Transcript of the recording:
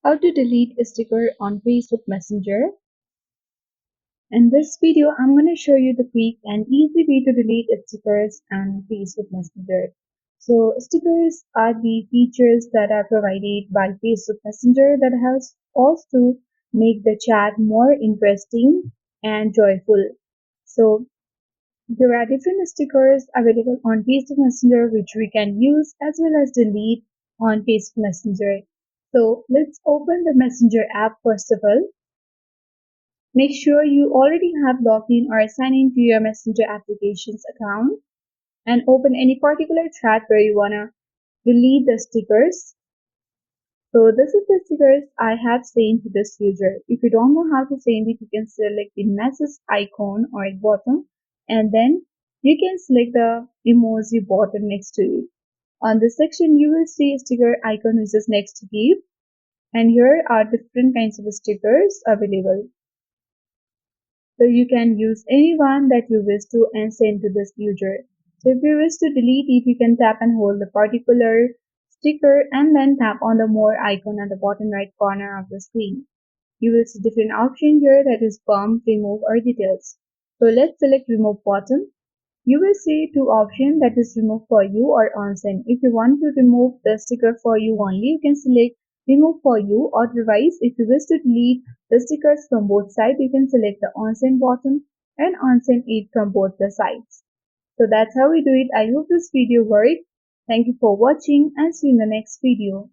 How to delete a sticker on Facebook Messenger. In this video, I'm going to show you the quick and easy way to delete stickers on Facebook Messenger. So stickers are the features that are provided by Facebook Messenger that helps us to make the chat more interesting and joyful. So there are different stickers available on Facebook Messenger which we can use as well as delete on Facebook Messenger. So let's open the Messenger app first of all. Make sure you already have logged in or signed in to your Messenger application's account and open any particular chat where you want to delete the stickers. So this is the stickers I have sent to this user. If you don't know how to send it, you can select the message icon or at bottom and then you can select the emoji button next to it. On this section, you will see a sticker icon which is next to give, and here are different kinds of stickers available. So you can use any one that you wish to and send to this user. So if you wish to delete it, you can tap and hold the particular sticker and then tap on the more icon at the bottom right corner of the screen. You will see different options here, that is bump, remove or details. So let's select remove button. You will see two options, that is remove for you or unsend. If you want to remove the sticker for you only, you can select remove for you. Otherwise, if you wish to delete the stickers from both sides, you can select the unsend button and unsend it from both the sides. So that's how we do it. I hope this video worked. Thank you for watching and see you in the next video.